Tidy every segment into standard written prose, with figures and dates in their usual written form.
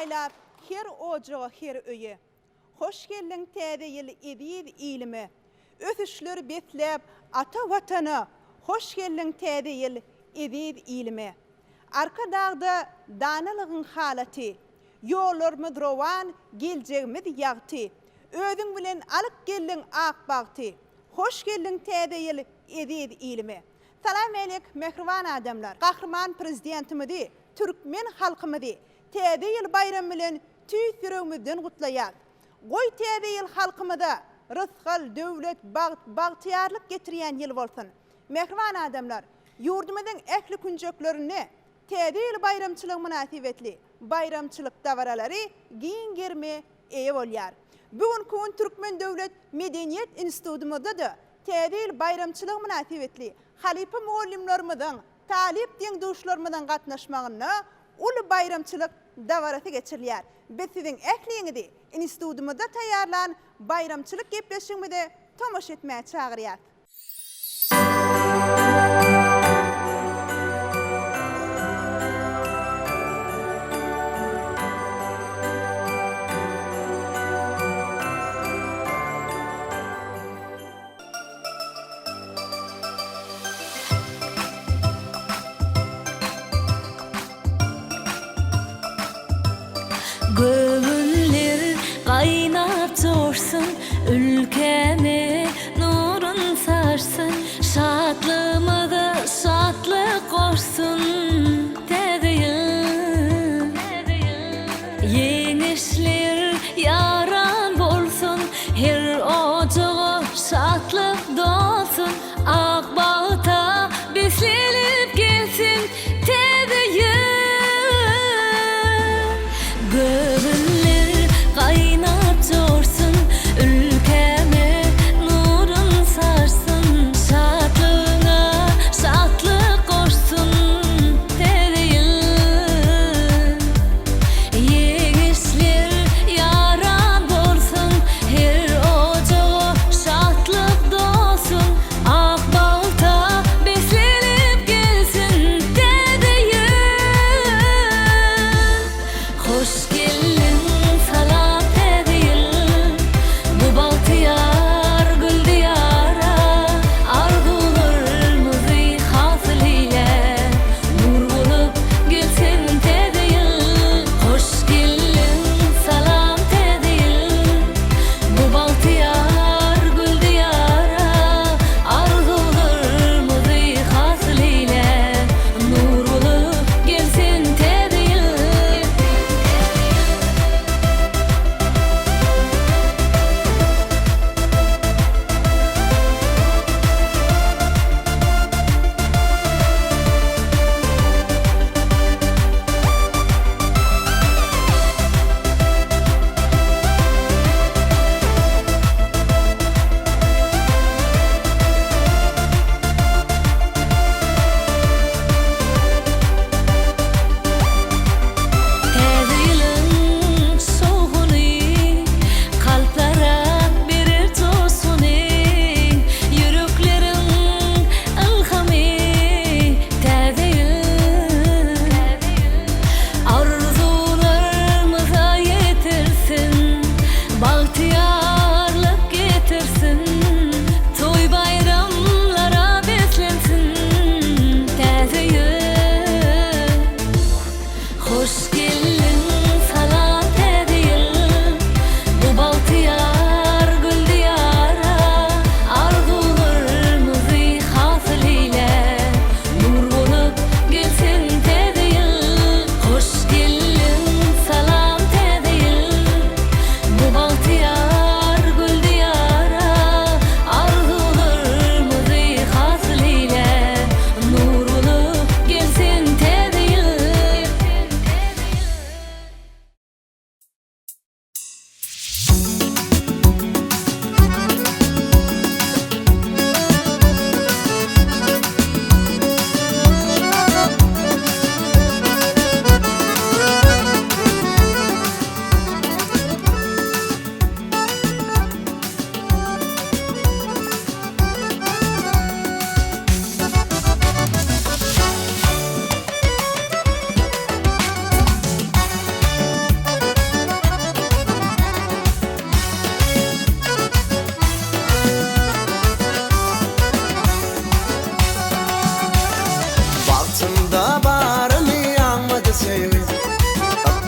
saylap, her ocağa, her öye. Hoş geldin täze ýyl edid ilimi. Ösüşler betlep ata watana. Hoş geldin täze ýyl edid ilimi. Arka dağda danalığın halati. Yollarımız rowan, geljegimiz ýagty. Özüň bilen alyp geldin akbagty. Hoş geldin täze ýyl edid ilimi. Salam aleyk mehriban adamlar. Gahrman prezidentimizi, türkmen halkymyzy täze ýyl bayram bilen tüýsürüňizden gutlaýar. Goý täze ýyl halkymyza rızgal, döwlet, bagtyarlyk getirýän ýyl bolsun. Mehriban adamlar, ýurdumyzyň ähli künjeklerini täze ýyl bayramçylyk münasibetli bayramçylyk dawaralary giň germe eýe bolýar. Bugün Türkmen Döwlet Medeniýet Institutumyzda da täze ýyl bayramçylyk münasibetli halipa muallimlerimizden, talip deňduşlarymyzdan gatnaşmagyna uly bayramçylyk dawarasy geçirilýär. Biz siziň ähliňizi institutumyzda taýýarlan bayramçylyk gepleşigimizi tomaş etmäge çagyrýar. Göwüller gaýnap joşsun, ülkeme nurun sarsın, şadlymyzy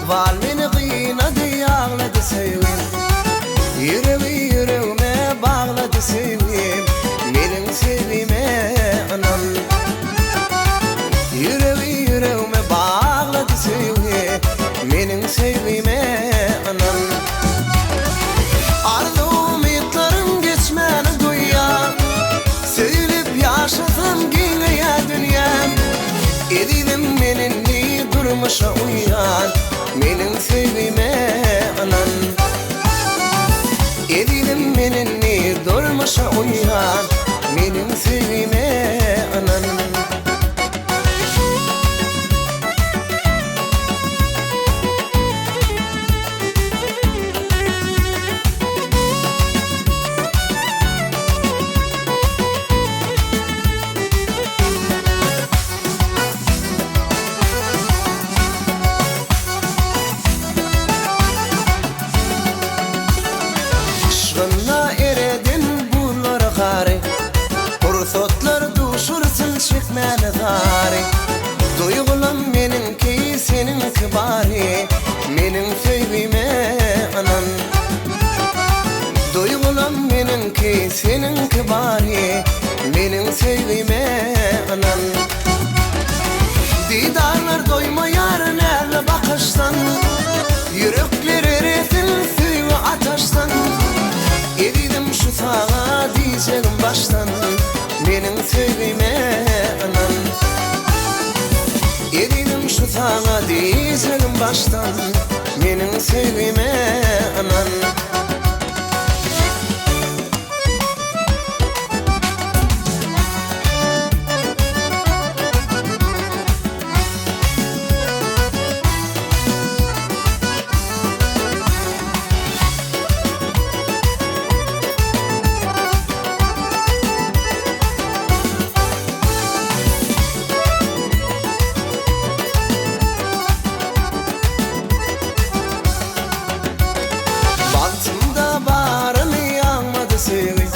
Akval meni qıynadı ağladı sevim Yüreğime bağladı sevim Menin sevime anam Yüreğime bağladı sevim Menin sevime anam Arzu ümitlerim geçmeni duyar Söylep yaşasam giyine dünya Edilim meninni durmuşa uyan Menin sevime anan Edilim meninni durmuşa uyan Menin sevime anan Aşkınla eredin bunlar gari Kursotlar duşursun çekmeni gari Duygulam meninki seninki bari Menin sevime anan Duygulam meninki seninki bari Menin sevime anan Didarlar doymayar nerle bakışsan Yürekler eresin suyu ataşsan Eridim şu sağa diyeceğim baştan Menin sevime anan Eridim şu sağa diyeceğim baştan Menin sevime anan Baktımda bağrını yanmadı sevim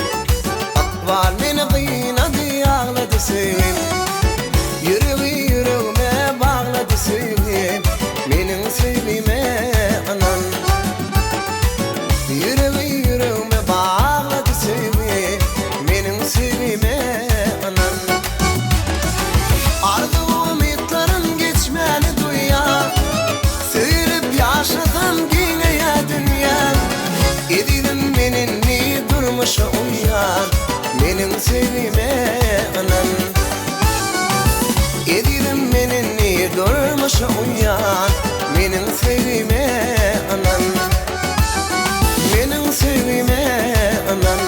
Akval meni qıynadı ağladı sevim Yüreğime bağladı sevim Menin sevime anan Yüreğime bağladı sevim Menin sevime anan Arzu ümitlerim geçmeni duyar Söylep yaşasam giyine dünya Edilim meninni durmuşa uyan Menin sevime anan Edilim meninni durmuşa uyan Menin sevime anan Menin sevime anan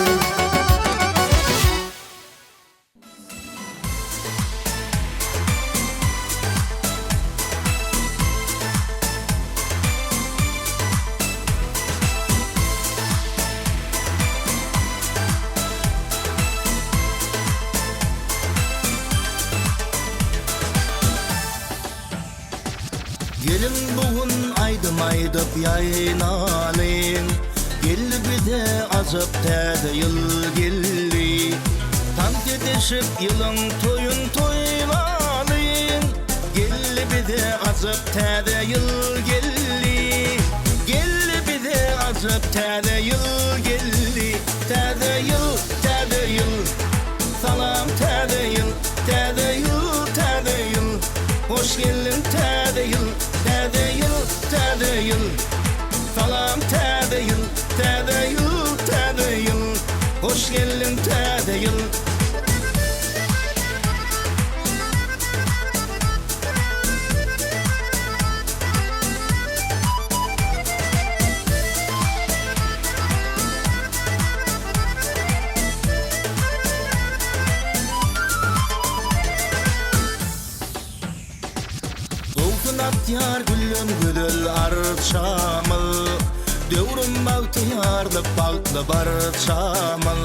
Gelin bugün aydım aydıp yaynalayın Gelli bir de azap täze yıl gelli Tant edişip yılın toyun toylanayın Gelli bir de azap täze yıl gelli Gelli bir de azap täze yıl gelli Täze yıl, täze yıl Salam täze yıl, täze yıl, täze yıl Hoş geldin täze yıl, täze yıl, täze yıl Salam täze yıl, täze yıl, täze yıl Hoş geldin täze yıl Yar güllüm güdül arçamı Dövrum bağtıyarlı bağtlı barçamı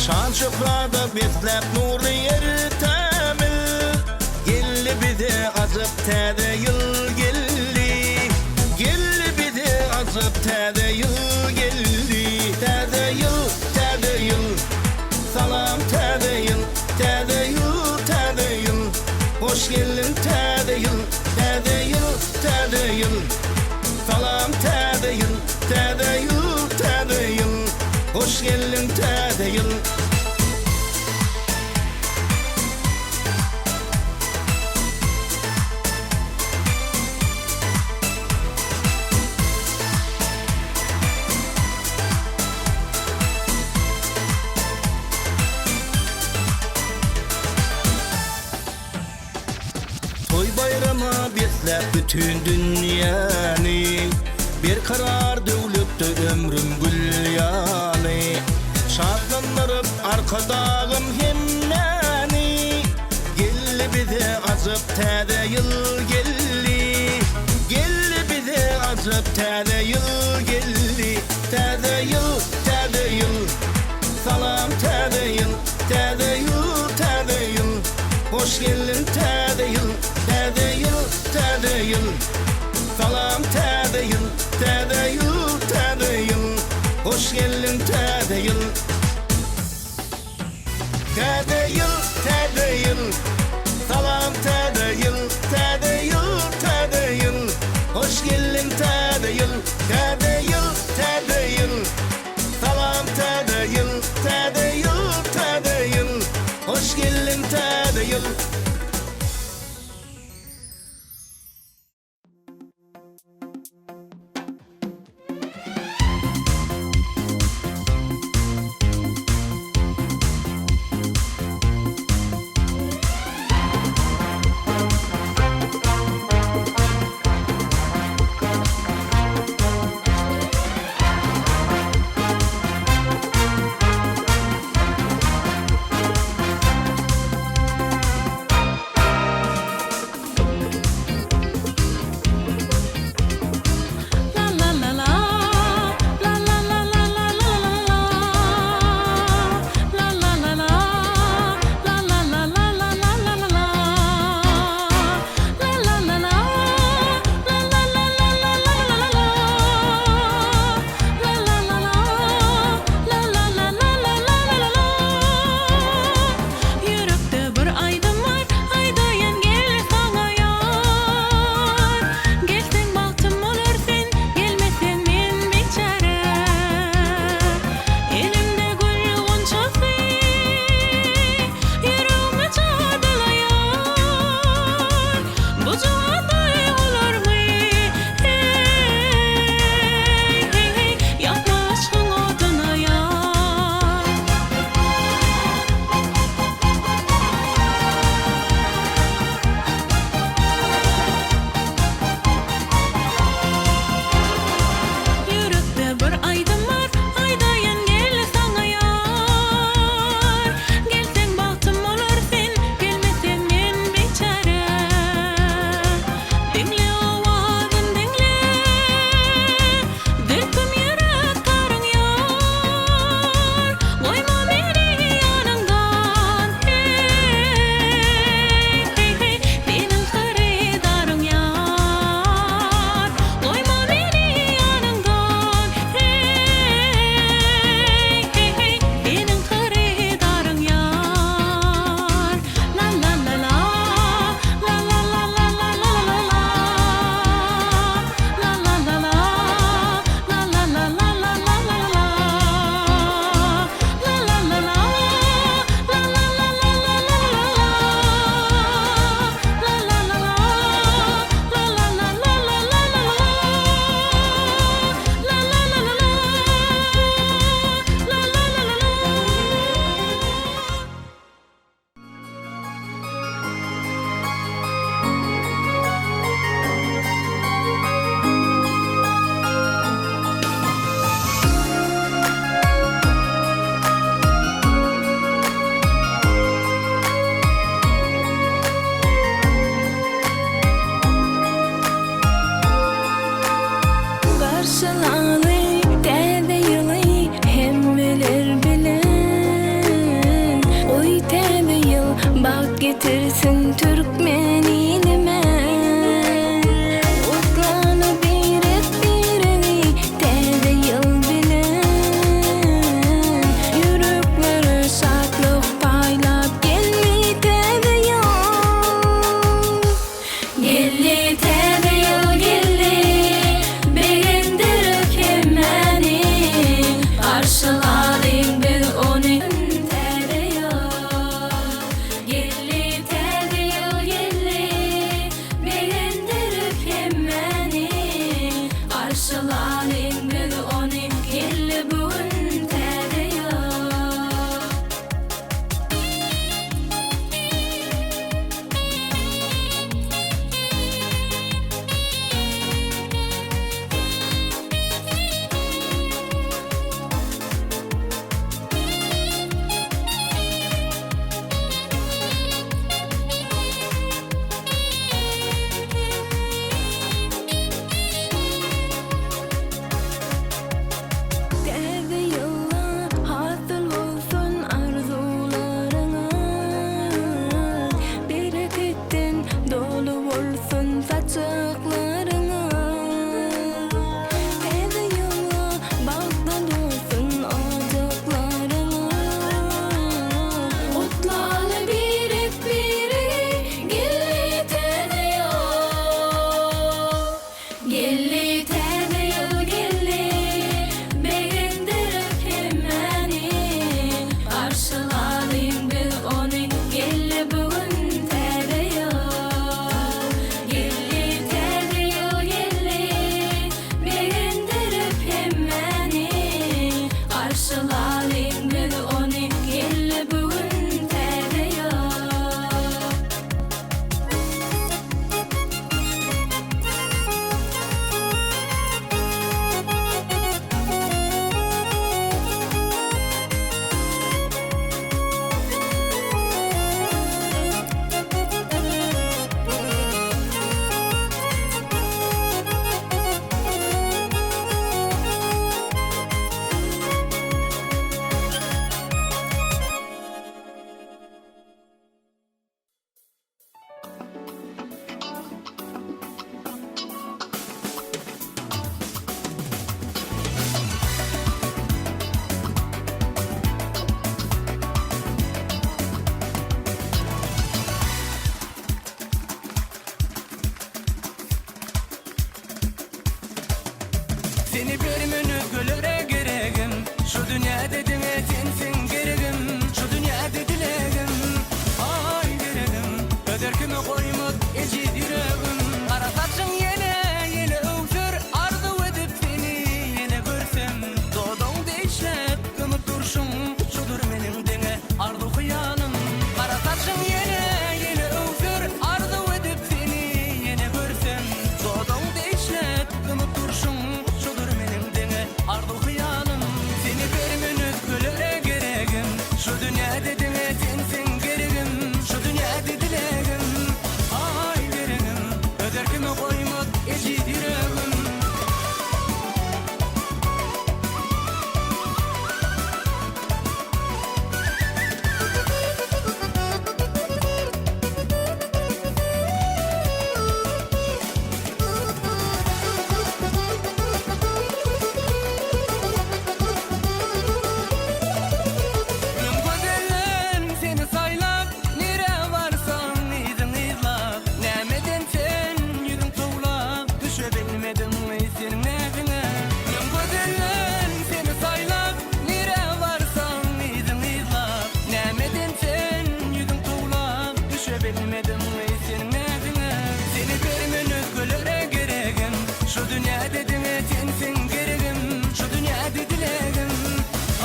Şan şıkrada bitlep nuru yeritemil Gelli bir de azıp täze yıl gelli Gelli bir de azıp täze yıl gelli Täze yıl, täze yıl Salam täze yıl, täze yıl, täze yıl Hoş geldin täze yıl, täze yıl, täze yıl bütün dünyany. Bir karar döwletde ömrüm gülýany. Şadlanırıp arkadağım hemmeni. Gelli bize azap täze ýyl gelli. Gelli bize azap täze ýyl gelli. Täze ýyl, täze ýyl. Salam täze ýyl, täze ýyl, täze ýyl. Hoş geldin täze ýyl, täze ýyl, täze ýyl. Salam täze ýyl, täze ýyl, täze ýyl. Hoş geldin täze ýyl. Täze ýyl, täze ýyl. Salam täze ýyl, täze ýyl, täze ýyl. Hoş geldin täze ýyl, täze ýyl, täze ýyl. Salam täze ýyl, täze ýyl, täze ýyl. Hoş geldin täze ýyl. getirsin Türkmen ilime. Utlanı bir et birini tede yıl bilen. Yürekleri şatlık paylap gelli tede yıl. Gelli tede yıl gelli, beğendirip hemmeni. Karşılayın bir onu. Gelli täze ýyl gelli, begendirip hemmeni. Garşyladyň biz ony, gelli bugün täze ýyl. Gelli täze ýyl gelli, begendirip hemmeni. Garşyladyň biz ony, gelli bugün täze ýyl. Seni bir minut gülere geregim. Şu dünyada dine sensin geregim. Şu dünyada dilegim. Ay geregim. Öderkime koymut eci diregim. Kara saçın yine öksür. Arzu edip seni yine görsem. Doğdun değişlep gümüp durşun. Şudur benim dine arzu hıyanım. Kara saçın yine öksür. Arzu edip seni yine görsem. Doğdun değişlep gümüp durşun. Şudur benim dine arzu hıyanım. Seni bir minut gülere geregim. Şu dünyada dine sensin geregim. Şu dünyada dilegim. Ay geregim. Öderkime koymut eci diregim. Gün gözellen seni saylap, nere varsan izin izlap. Nämeden sen yüzün tuğlap, düşe bilmedim mi senin evine. Gün gözellen seni saylap, nere varsan izin izlap. Nämeden sen yüzün tuğlap, düşe bilmedim mi senin evine. Seni bir minut gülere geregim. Şu dünyada dine sensin geregim. Şu dünyada dilegim.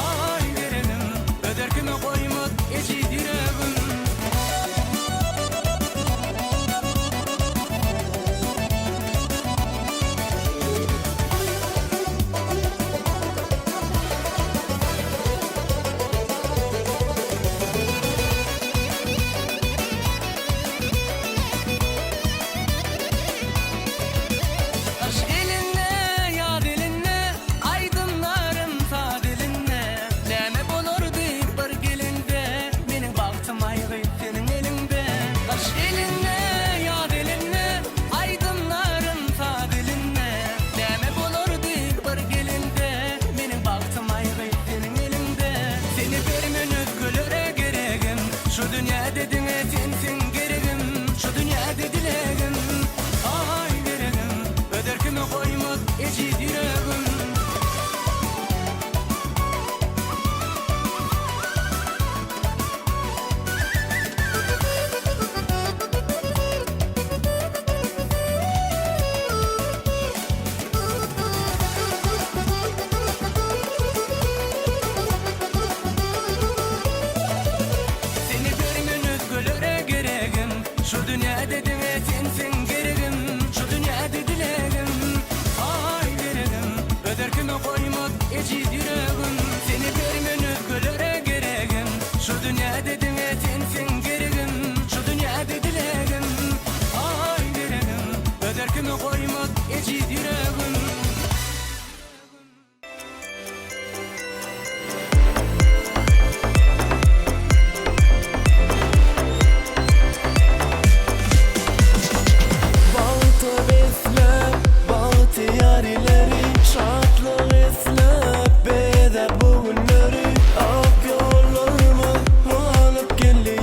Ay geregim. Öderkime koymut eci diregim. Aşk elinle, yar elinle, aydınlarım sağ dilinle. Näme bolurdy bir gelinde, mening bagtym aýgy senin elinde. Aşk elinle, yar elinle, aydınlarım sağ dilinle. Näme bolurdy bir gelinde, mening bagtym aýgy senin elinde. Seni bir minut gülere geregim. Şu dünyada dine sensin geregim. Şu dünyada dilegim. Ay geregim. Öderkime koymut eci diregim. Seni bir minut gülere geregim. Şu dünyada dine sensin geregim. Şu dünyada dilegim. Ay geregim. Öderkime koymut eci diregim. Seni bir minut gülere geregim. Şu dünyada dine sensin geregim. Şu dünyada dilegim. Ay geregim. Öderkime koymut eci diregim. Bağıtı beslep, bağıtı yarileri, şartlık eslep, beder bu günleri. Ak yollarımı alıp geldi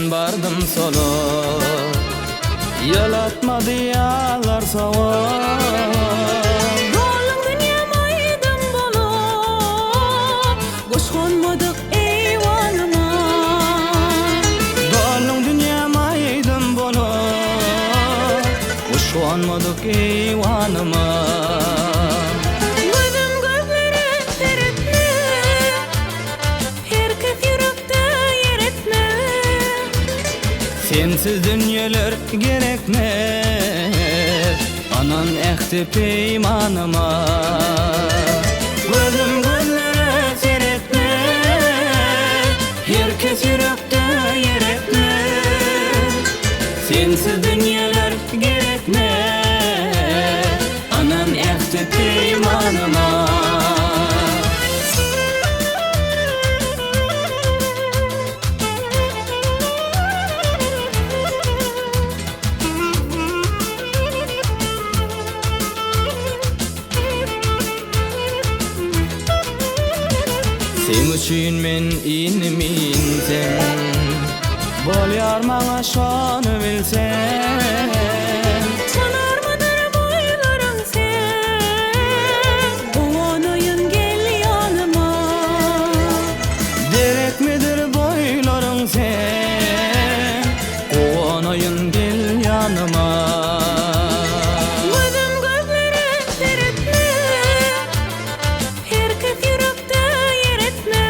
ben bardım solo. Yalatma diyalar sawa. Golun dünyam aydın bolup, boşgonmadık eyvanıma. Golun dünyam aydın bolup, boşgonmadık eyvanıma. Gözüm gözlere seyretme, herkes yürekte yer etme. Sensiz dünyeler gerekmez, anan ehti peymanıma. Gözüm gözlere seyretme, herkes yürekte yer etme. Sensiz dünyeler gerekmez, anan ehti peymanıma. Sen üçün men iniminsen, bolyar maňa şonu bilsen. Sanarmadır boylarың sen, oňoýun gel ýanyma. Derek midir boylaryň sen, oňoýun gel ýanyma. Gözüm gözlere seyretme, herkes yürekte yer etme.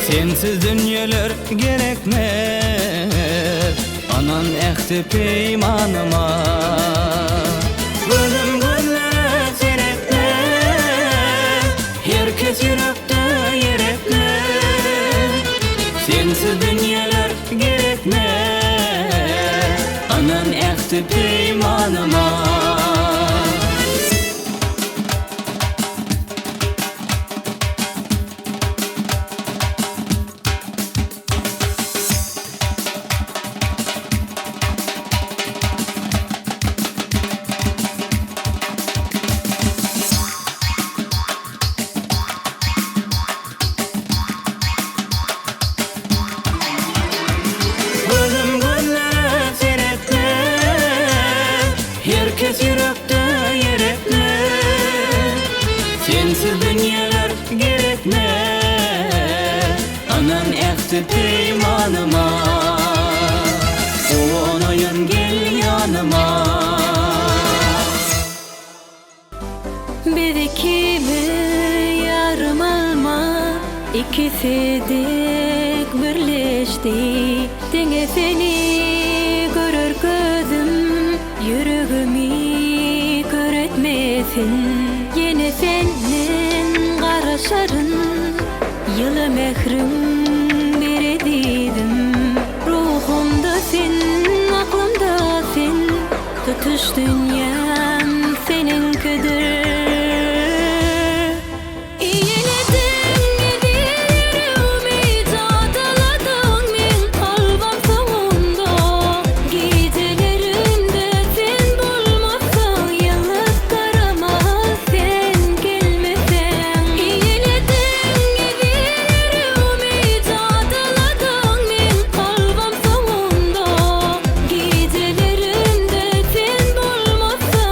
Sensiz dünyeler gerekmez, anan ehti peymanıma. Gözüm gözlere seyretme, herkes yürekte yer etme. Sensiz dünyeler gerekmez, anan ehti peymanıma. Gözüm gözlere seyretme, herkes yürekte yer etme. Sensiz dünyeler gerekmez, anan ehti peymanıma. Oňoýun gel ýanyma. Biz ikimiz yarım alma, ikisi dek birleşdi. Denge seni görür gözüm, yüreğimi köretmesin. Yine senin garaşarın, yılı mehrim beredidim. Ruhumda sen, aklımda sen, tutuş dünyam seninkidir. Gecelerimde sen bulmazsan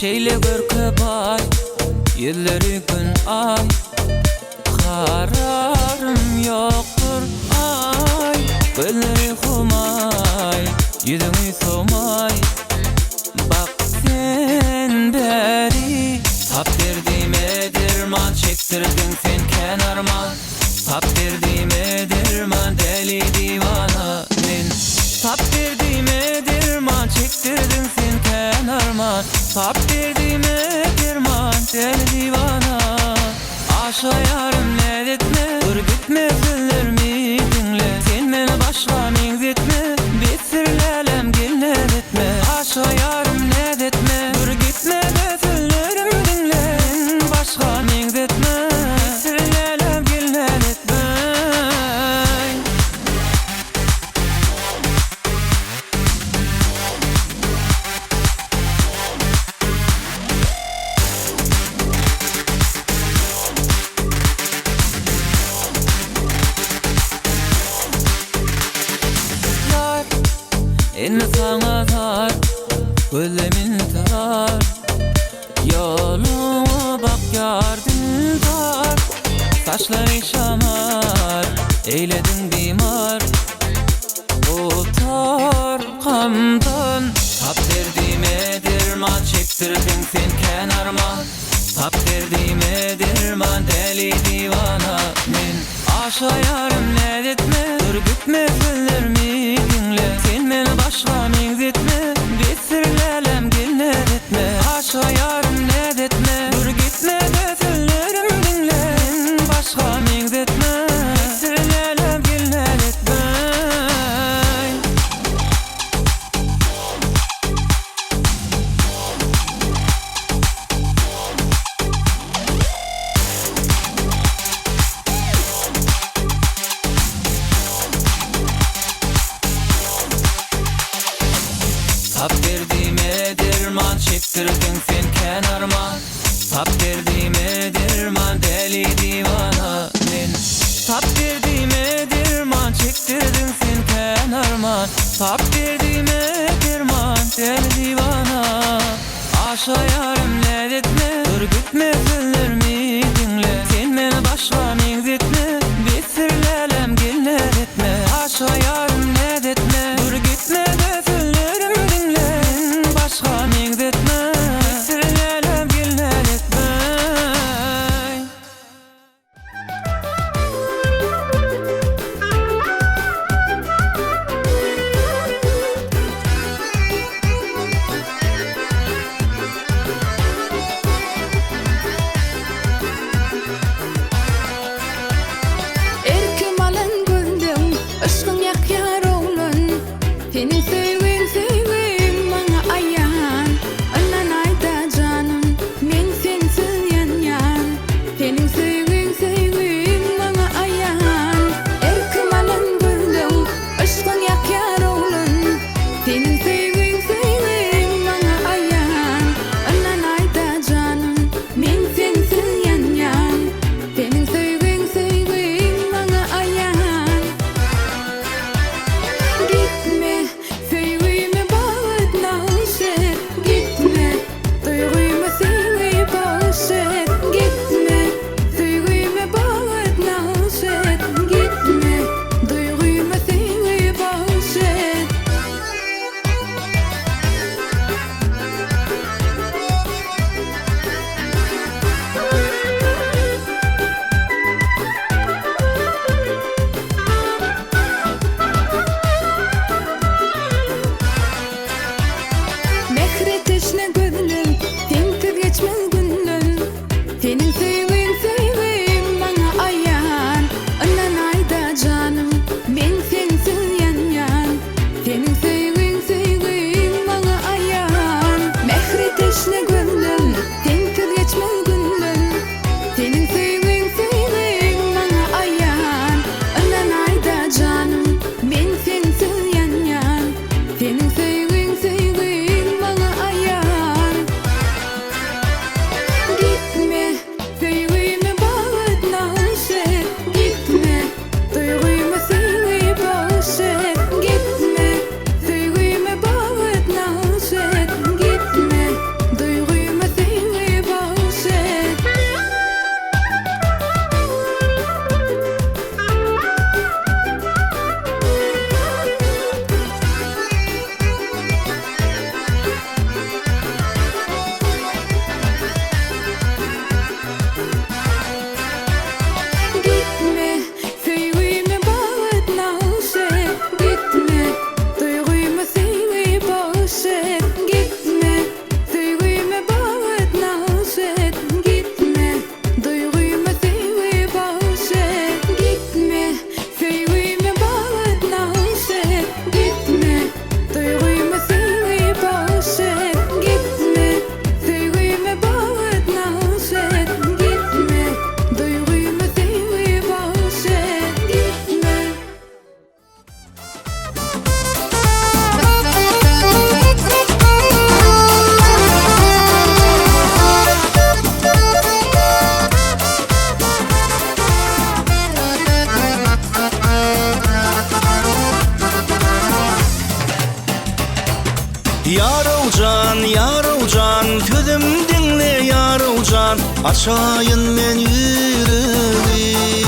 Şeyle görke bay, yılları gün ay. Kararım yoktur ay, gözleri humay, yüzünü somay. Bak sen beri, tap derdime derman çektirdin sen kenarma. Tap derdime derman deli divana men. Tap derdime derman çektirdin sen kenarma. Tap derdime derman deli divana. Aşa yarım ne etme, dur gitme sözlerimi dinle. Sen beni başka mengzetme, bitirlelem gelne etme. Aşa yarım ne etme, dur gitme de sözlerimi dinle. Sen başka mengzetme, bitirlelem gelne etme. Elini sana tar, gözlemin tarar. Yoluma bak yardın tar. Saçları şamar, eyledin bimar. Otar kamdan, tap derdime derman çektirdin sen kenarma. Tap derdime derman deli divana men. Aşa yarım ne etme, dur gitme sözlerimi dinle. Sen beni başka mengzetme, bitirlelem gelne etme. Aşa yarım ne etme, dur gitme de sözlerimi dinle. Sen başka mengzetme, bitirlelem gelne etme. Tap derdime derman çektirdin sen kenarma. Tap derdime derman deli divana men. Tap derdime derman çektirdin sen kenarma. Tap derdime derman deli divana. Aşa yarım ne etme, dur gitme sözlerimi dinle. Sen beni başka mengzetme, bitirlelem gelne etme. Aşa yarım ne etme, dur gitme de sözlerimi dinle. Başka mengzetme, bitirlelem gelne etme. Erkim alın güldüm, ışkın yakyar oğlun. Senin sevgin sevgin bana ayan. Anan ayda canım, men sensiz yan yan. Senin sevgin sevgin bana ayan. Erkim alın güldüm, ışkın yakyar oğlun. Senin sevgin sevgin bana ayan. Anan ayda canım, men sensiz yan yan. Senin sevgin sevgin bana ayan. Gitme, sevgimi bağırtma uşak. Gitme, duyguymu seni bağışık. Gitme, sevgimi bağırtma uşak. Gitme, duyguymu seni bağışık. Mehret eşne gözlüm, sensiz geçmez günlüm. Senin sevgin sevgin bana ayan. Anan ayda canım, men sensiz yan yan. Senin sevgin sevgin bana ayan. Mehret eşne gözlüm, sensiz geçmez günlüm. Senin sevgin sevgin bana ayan. Anan ayda canım, men sensiz yan yan. Senin sevgin sevgin bana ayan. Gitme, sevgimi bağırtma uşak. Gitme, duyguymu seni bağışık. Gitme, sevgimi bağırtma uşak. Gitme, duyguymu Yarovcan, tüdüm dinle yarovcan, açayın men yüreği.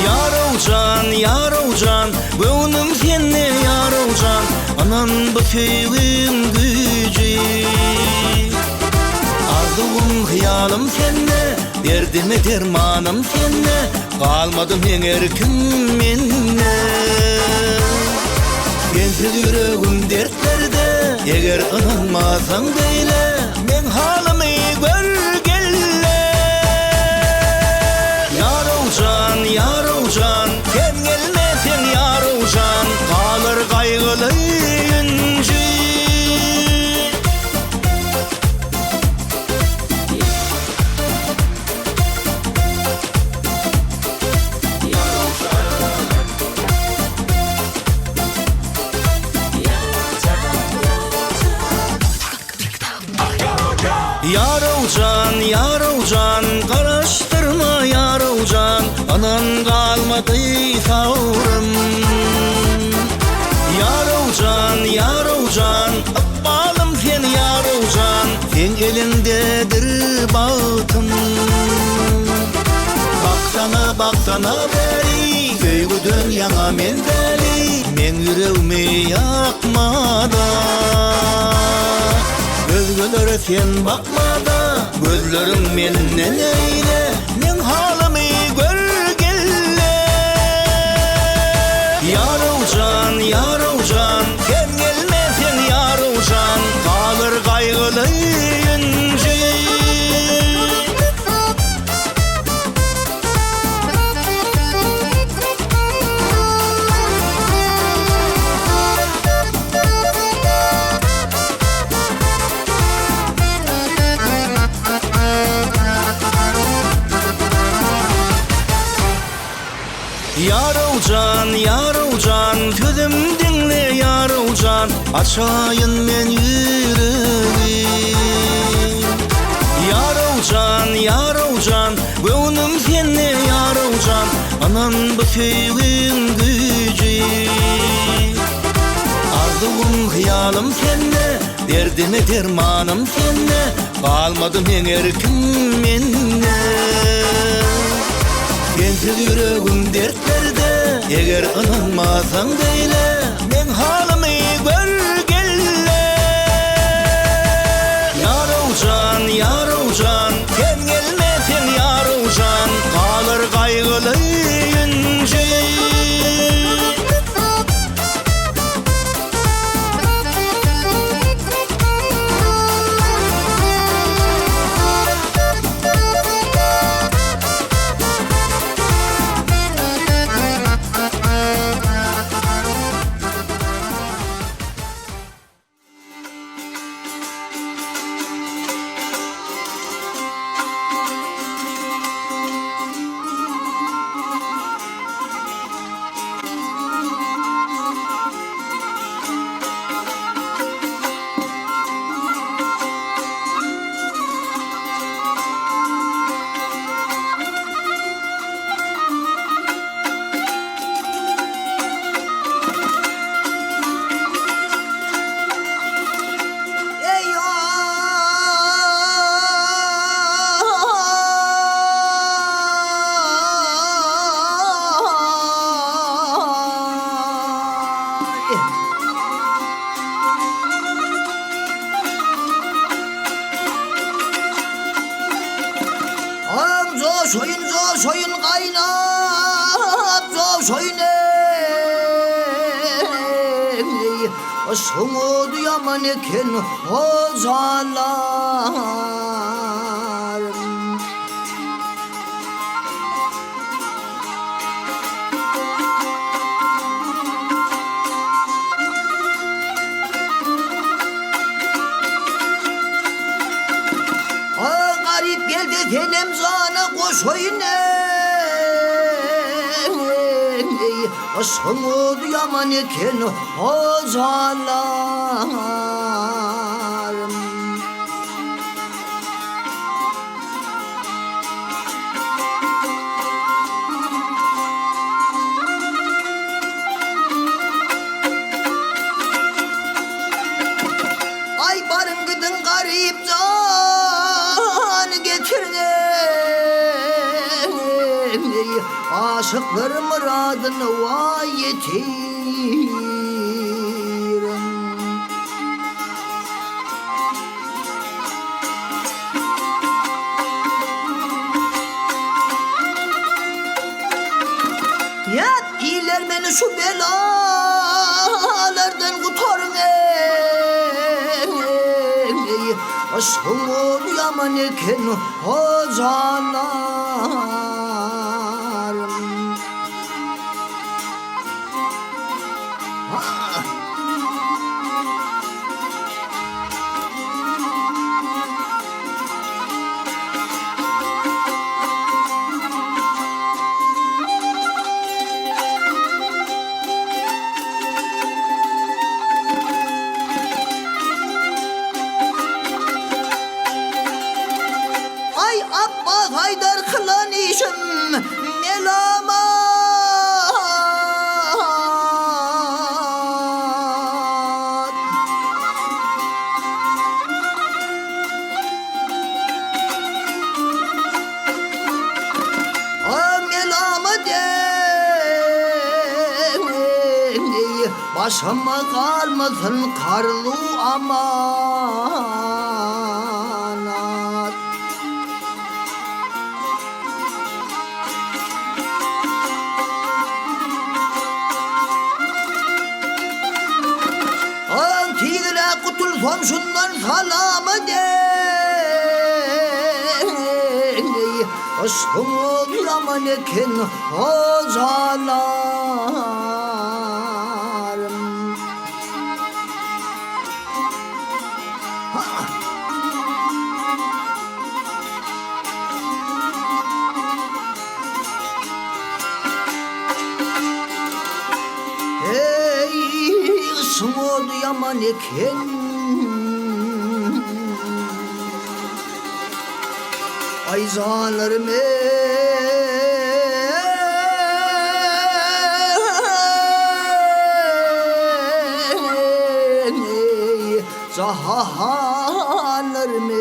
Yarovcan, gönlüm senne yarovcan, anan bu köyüm gücü. Arzum hıyalım senne, derdime dermanım senne, kalmadım en erkin menne. Sensiz yüreğim dertlerde, eğer anılmasan beyle, men halımı gör gelle. Yarovcan, sen gelmesen yarovcan, kalır kaygılı yüncü. Yarovcan, karıştırma yarovcan, anan kalmadı savrım. Yarovcan, akbalım sen yarovcan, sen elindedir bahtım. Baksana beri, köygü dünyana men deli, men yüreğimi yakmada. Gözgölere sen bakmada, gözlerim menden eyle, men halımı gör gelle. Yarovcan, sen gelmesen yarovcan, kalır kaygılı yüncü. Yarovcan, tüdüm dinle yarovcan, açayın men yüreği. Yarovcan, gönlüm senne yarovcan, anan bu köyüm gücü. Arzum hıyalım senne, derdime dermanım senne, kalmadım en erkin menne. Sensiz yüreğim dertlerde, eğer anılmasan beyle, men halımı gör gelle. Yarovcan, sen gelmesen yarovcan, kalır kaygılı yüncü. Soyun kaynat soyun Soğudu yaman eken o zalar. Garip geldi tenem zana koşoyun Soğudu yaman eken o zalar. aşıklar muradını vay yetirim. Ya iyiler beni şu belalardan kurtarın ey. Aşkım ol yaman eken o canlarım. Ay Abbas Haydar kılan işim melamat. Melamat başıma kalmasın karlı amanat. Tidire kutulsam şundan salamı de. Aşkım ol yaman eken o canlarım. Ey ısım oldu yaman eken. Ay zanlarım ey. Zahalarım ey.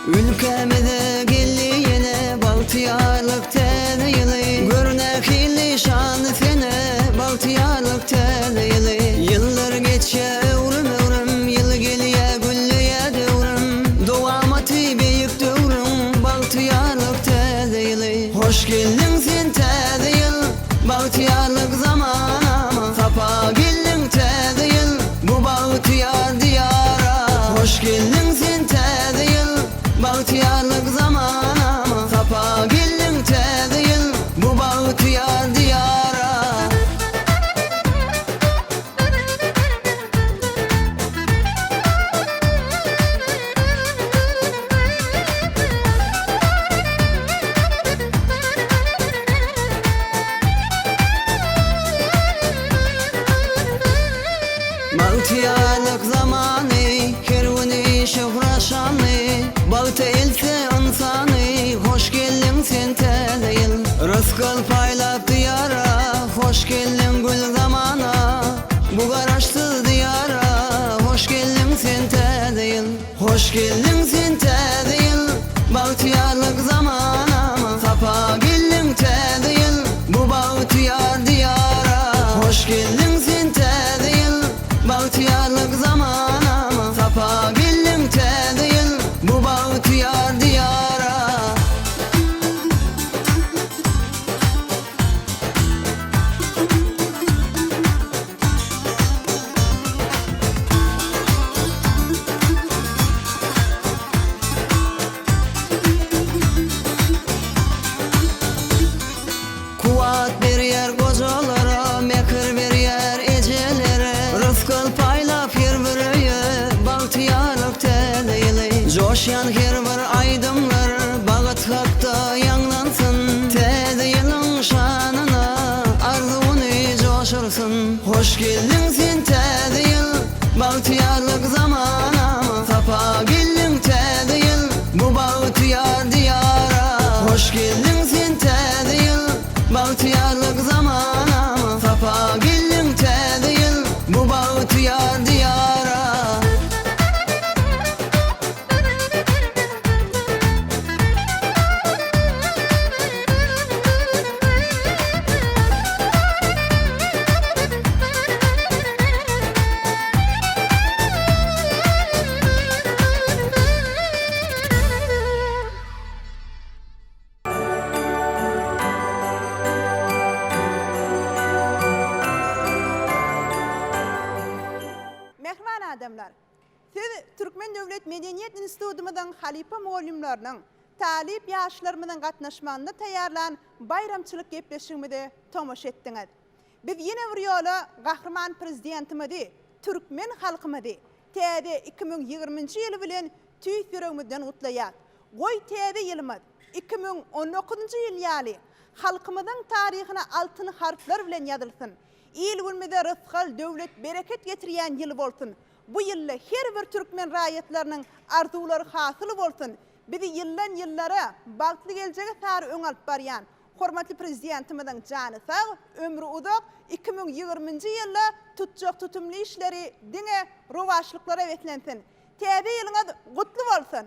Ülkemize geldi yine Baltiyarlık tedeyili. Görnek illi şanı sene Baltiyarlık tedeyili. Yıllar geçe evrim evrim, yıl geliye güllüye devrim. Doğamatı büyük devrim Baltiyarlık tedeyili. Hoş geldin sen tedeyil Baltiyarlık zamana. Sapa geldin tedeyil bu Baltiyar diyara. Hoş geldin sen tedeyil Baltiyarlık zamana. Sapa geldin tedeyil bu Baltiyar diyara. Baltiyarlık zamanı kervani şofraşanı. Balta else insanı hoş geldin sen tedeyil. Rızkıl paylap diyara hoş geldin gül zamana. Bu garaşsız diyara hoş geldin sen tedeyil. Hoş geldin sen tedeyil Baltiyarlık zamana. Sapa geldin tedeyil bu Baltiyar diyara. Hoş geldin sen tedeyil Baltiyarlık zamana. Sapa geldin tedeyil bu Baltiyar diyara. yaşayan her bir aydımlar Bağıt hakta yanlansın Täze ýylyň şanına arzuwny joşursun Hoş geldin sen täze ýyl Bagtyarlyk zamana Tapa geldin täze ýyl Bu bagtyar diyara Hoş geldin sen täze ýyl Bagtyarlyk zamana Tapa geldin täze ýyl Bu bagtyar diyara Mehman adamlar, siz Türkmen Döwlet Medeniyet Institutumyň Halipa muallimläriniň talip ýaşlarymyň gatnaşmagyna taýýarlan bayramçylyk gepleşigimde tomoş etdiňiz. Biz ýene bir ýola gahrman prezidentimizi, Türkmen halkymizi täze 2020-nji ýyly bilen tüýs ýüregimizden gutlaýar. Goý täze ýylymyz 2019-njy ýyl ýaly halkymyzyň taryhyna altyn harfler bilen ýazylsyn. İlgünmede rızkal dövlet bereket getirýän ýyl bolsun. Bu ýylda her bir Türkmen raýatlarynyň arzulary hasyl bolsun. Bizi ýyldan ýyllara bagtly geljege sary öňalp barýan hormatly prezidentimiziň jany sag, ömrü uzak 2020-nji ýylda tutjak tutumly işleri diňe rowaşlyklara wetlensin. Täze ýylyňyz gutly bolsun.